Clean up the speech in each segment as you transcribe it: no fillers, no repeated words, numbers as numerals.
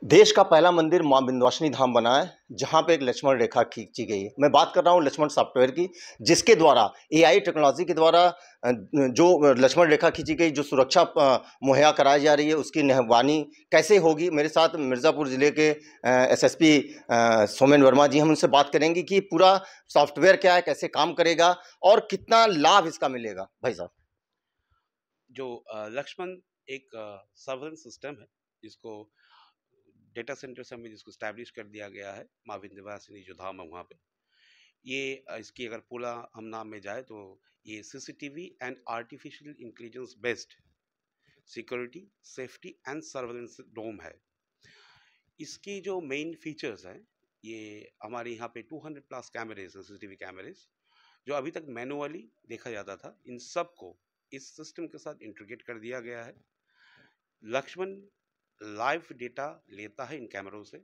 देश का पहला मंदिर मां विंध्यवासिनी धाम बना है, जहां पे एक लक्ष्मण रेखा खींची गई है। मैं बात कर रहा हूं लक्ष्मण सॉफ्टवेयर की, जिसके द्वारा एआई टेक्नोलॉजी के द्वारा जो लक्ष्मण रेखा खींची गई, जो सुरक्षा मुहैया कराई जा रही है, उसकी निगरानी कैसे होगी। मेरे साथ मिर्ज़ापुर ज़िले के एसएसपी सोमेन वर्मा जी, हम उनसे बात करेंगे कि पूरा सॉफ्टवेयर क्या है, कैसे काम करेगा और कितना लाभ इसका मिलेगा। भाई साहब, जो लक्ष्मण एक सर्वेलेंस सिस्टम है जिसको डेटा सेंटर से हमें जिसको स्टैब्लिश कर दिया गया है माँ विंध्यवासिनी जो धाम है वहाँ पे। ये इसकी अगर पूरा हम नाम में जाए तो ये CCTV and artificial intelligence based security safety and surveillance dome है। इसकी जो मेन फीचर्स हैं, ये हमारे यहाँ पे 200 प्लस कैमरेज हैं, सीसीटीवी कैमरेज जो अभी तक मैनुअली देखा जाता था, इन सब को इस सिस्टम के साथ इंटीग्रेट कर दिया गया है। लक्ष्मण लाइव डेटा लेता है इन कैमरों से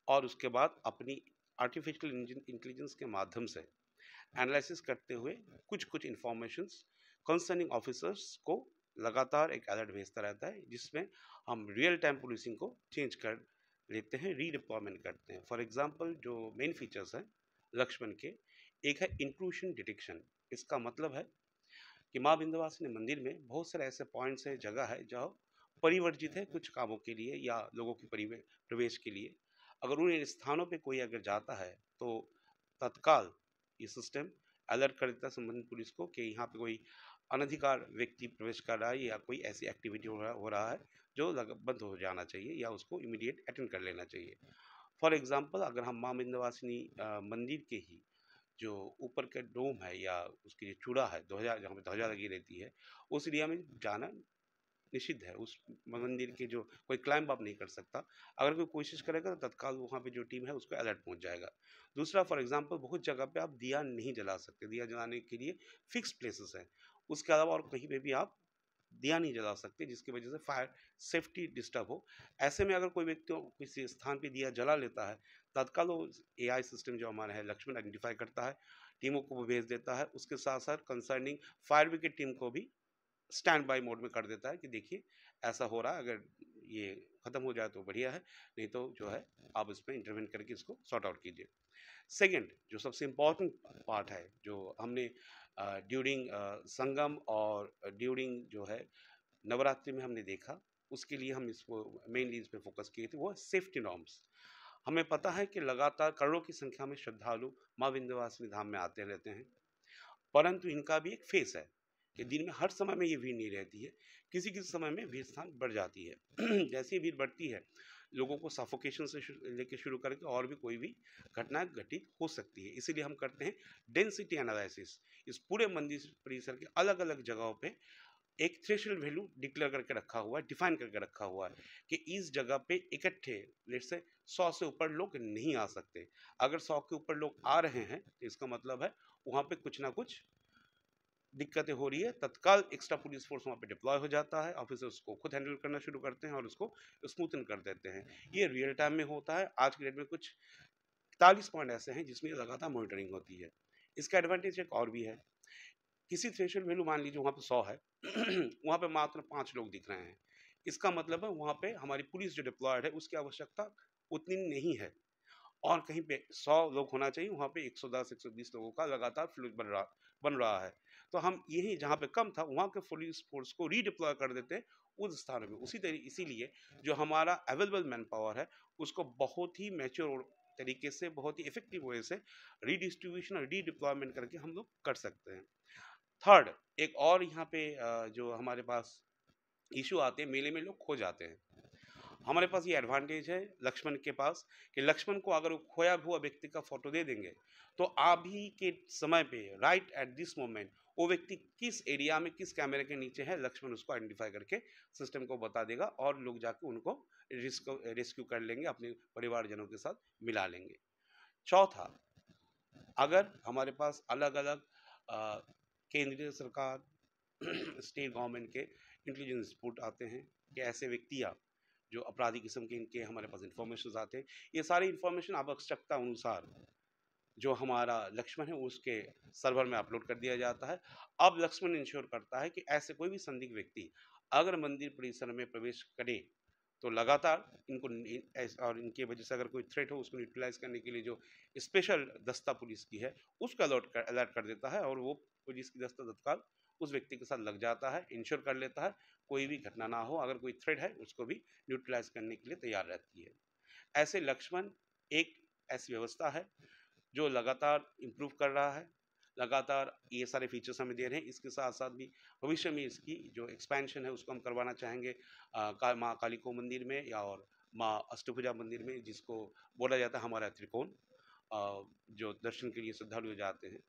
और उसके बाद अपनी आर्टिफिशियल इंटेलिजेंस के माध्यम से एनालिसिस करते हुए कुछ कुछ इंफॉर्मेशंस कंसर्निंग ऑफिसर्स को लगातार एक अलर्ट भेजता रहता है, जिसमें हम रियल टाइम पुलिसिंग को चेंज कर लेते हैं, रीडिप्लॉयमेंट करते हैं। फॉर एग्जांपल जो मेन फीचर्स हैं लक्ष्मण के, एक है इंट्रूशन डिटेक्शन। इसका मतलब है कि माँ विंध्यवासिनी मंदिर में बहुत सारे ऐसे पॉइंट्स है, जगह है जहाँ परिवर्जित है कुछ कामों के लिए या लोगों के प्रवेश के लिए। अगर उन स्थानों पे कोई अगर जाता है तो तत्काल ये सिस्टम अलर्ट कर देता है संबंधित पुलिस को कि यहाँ पे कोई अनधिकार व्यक्ति प्रवेश कर रहा है या कोई ऐसी एक्टिविटी हो रहा है जो बंद हो जाना चाहिए या उसको इमीडिएट अटेंड कर लेना चाहिए। फॉर एग्जाम्पल, अगर हम माँ विंध्यवासिनी मंदिर के ही जो ऊपर का डोम है या उसकी जो चूड़ा है ध्वजा, जहाँ पे ध्वजा लगी रहती है, उस एरिया में जाना निषिद्ध है। उस मंदिर के जो कोई क्लाइंब अप नहीं कर सकता। अगर कोई कोशिश करेगा तो तत्काल वहाँ पे जो टीम है उसको अलर्ट पहुँच जाएगा। दूसरा, फॉर एग्जांपल, बहुत जगह पे आप दिया नहीं जला सकते। दिया जलाने के लिए फिक्स प्लेसेस हैं। उसके अलावा और कहीं पे भी आप दिया नहीं जला सकते, जिसकी वजह से फायर सेफ्टी डिस्टर्ब हो। ऐसे में अगर कोई व्यक्ति किसी स्थान पे दिया जला लेता है, तत्काल वो एआई सिस्टम जो हमारा है लक्ष्मण आइडेंटिफाई करता है, टीमों को वो भेज देता है। उसके साथ साथ कंसर्निंग फायर ब्रिगेड टीम को भी स्टैंड बाय मोड में कर देता है कि देखिए ऐसा हो रहा है, अगर ये खत्म हो जाए तो बढ़िया है, नहीं तो जो है आप इसमें इंटरवेंट करके इसको सॉर्ट आउट कीजिए। सेकंड, जो सबसे इम्पोर्टेंट पार्ट है, जो हमने ड्यूरिंग संगम और ड्यूरिंग जो है नवरात्रि में हमने देखा, उसके लिए हम इसको मेनली इस पे फोकस किए थे, वो है सेफ्टी नॉर्म्स। हमें पता है कि लगातार करोड़ों की संख्या में श्रद्धालु माँ विंध्यवासिनी धाम में आते रहते हैं, परंतु इनका भी एक फेस है कि दिन में हर समय में ये भीड़ नहीं रहती है। किसी किसी समय में भीड़ स्थान बढ़ जाती है। जैसे ही भीड़ बढ़ती है, लोगों को सफोकेशन से लेके शुरू करके और भी कोई भी घटना घटित हो सकती है। इसीलिए हम करते हैं डेंसिटी एनालिसिस। इस पूरे मंदिर परिसर के अलग अलग जगहों पे एक थ्रेशोल्ड वैल्यू डिक्लेयर करके रखा हुआ है, डिफाइन करके रखा हुआ है कि इस जगह पे इकट्ठे लेट्स से 100 से ऊपर लोग नहीं आ सकते। अगर 100 के ऊपर लोग आ रहे हैं तो इसका मतलब है वहाँ पे कुछ ना कुछ दिक्कतें हो रही है। तत्काल एक्स्ट्रा पुलिस फोर्स वहाँ पे डिप्लॉय हो जाता है, ऑफिसर्स को खुद हैंडल करना शुरू करते हैं और उसको स्मूथन कर देते हैं। ये रियल टाइम में होता है। आज की डेट में कुछ 41 पॉइंट ऐसे हैं जिसमें लगातार मॉनिटरिंग होती है। इसका एडवांटेज एक और भी है। किसी थ्रेशोल्ड वैल्यू मान लीजिए वहाँ पे 100 है, वहाँ पे मात्र 5 लोग दिख रहे हैं, इसका मतलब है वहाँ पे हमारी पुलिस जो डिप्लॉयड है उसकी आवश्यकता उतनी नहीं है। और कहीं पे 100 लोग होना चाहिए, वहाँ पे 110 120 लोगों का लगातार फ्लूड बन रहा है। तो हम यही जहाँ पे कम था वहाँ के पुलिस फोर्स को रीडिप्लॉय कर देते हैं उस स्थानों में। इसीलिए जो हमारा अवेलेबल मैन पावर है उसको बहुत ही मैच्योर तरीके से, बहुत ही इफेक्टिव वे से रीडिस्ट्रीब्यूशन और रीडिप्लॉयमेंट करके हम लोग कर सकते हैं। थर्ड, एक और यहाँ पे जो हमारे पास इशू आते हैं, मेले में लोग खो जाते हैं। हमारे पास ये एडवांटेज है लक्ष्मण के पास कि लक्ष्मण को अगर वो खोया हुआ व्यक्ति का फोटो दे देंगे तो अभी के समय पे राइट एट दिस मोमेंट वो व्यक्ति किस एरिया में किस कैमरे के नीचे है, लक्ष्मण उसको आइडेंटिफाई करके सिस्टम को बता देगा और लोग जाके उनको रेस्क्यू कर लेंगे, अपने परिवारजनों के साथ मिला लेंगे। चौथा, अगर हमारे पास अलग अलग केंद्रीय सरकार स्टेट गवर्नमेंट के इंटेलिजेंस रिपोर्ट आते हैं कि ऐसे व्यक्तियाँ जो अपराधी किस्म के इनके हमारे पास इंफॉर्मेशन आते हैं, ये सारी इंफॉर्मेशन आवश्यकता अनुसार जो हमारा लक्ष्मण है उसके सर्वर में अपलोड कर दिया जाता है। अब लक्ष्मण इंश्योर करता है कि ऐसे कोई भी संदिग्ध व्यक्ति अगर मंदिर परिसर में प्रवेश करे तो लगातार इनको और इनकी वजह से अगर कोई थ्रेट हो उसको न्यूट्रलाइज करने के लिए जो स्पेशल दस्ता पुलिस की है उसको अलर्ट कर देता है, और वो पुलिस की दस्ता तत्काल उस व्यक्ति के साथ लग जाता है, इंश्योर कर लेता है कोई भी घटना ना हो, अगर कोई थ्रेट है उसको भी न्यूट्रलाइज करने के लिए तैयार रहती है। ऐसे लक्ष्मण एक ऐसी व्यवस्था है जो लगातार इम्प्रूव कर रहा है, लगातार ये सारे फीचर्स हमें दे रहे हैं। इसके साथ साथ भी भविष्य में इसकी जो एक्सपेंशन है उसको हम करवाना चाहेंगे माँ कालिको मंदिर में या और माँ अष्टभुजा मंदिर में, जिसको बोला जाता है हमारा त्रिकोण, जो दर्शन के लिए श्रद्धालु जाते हैं।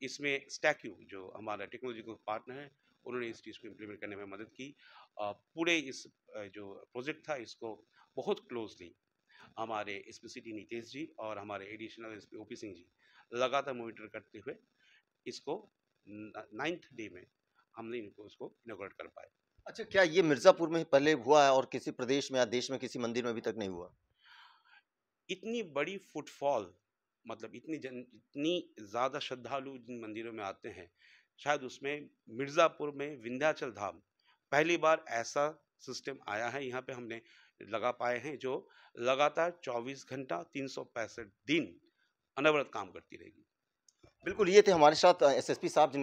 इसमें स्टैक्यू जो हमारा टेक्नोलॉजी को पार्टनर है, उन्होंने इस चीज़ को इम्प्लीमेंट करने में मदद की। पूरे इस जो प्रोजेक्ट था इसको बहुत क्लोजली हमारे एसपी सिटी नितेश जी और हमारे additional SP OP Singh ji लगातार मॉनिटर करते हुए इसको 9th डे में हमने इनको उसको इनॉग्रेट कर पाए। अच्छा, क्या ये मिर्ज़ापुर में ही पहले हुआ है और किसी प्रदेश में या देश में किसी मंदिर में अभी तक नहीं हुआ? इतनी बड़ी फुटफॉल, मतलब इतनी ज़्यादा श्रद्धालु जिन मंदिरों में आते हैं, शायद उसमें मिर्ज़ापुर में विंध्याचल धाम पहली बार ऐसा सिस्टम आया है। यहाँ पे हमने लगा पाए हैं जो लगातार 24 घंटा 365 दिन अनवरत काम करती रहेगी। बिल्कुल, ये थे हमारे साथ एसएसपी साहब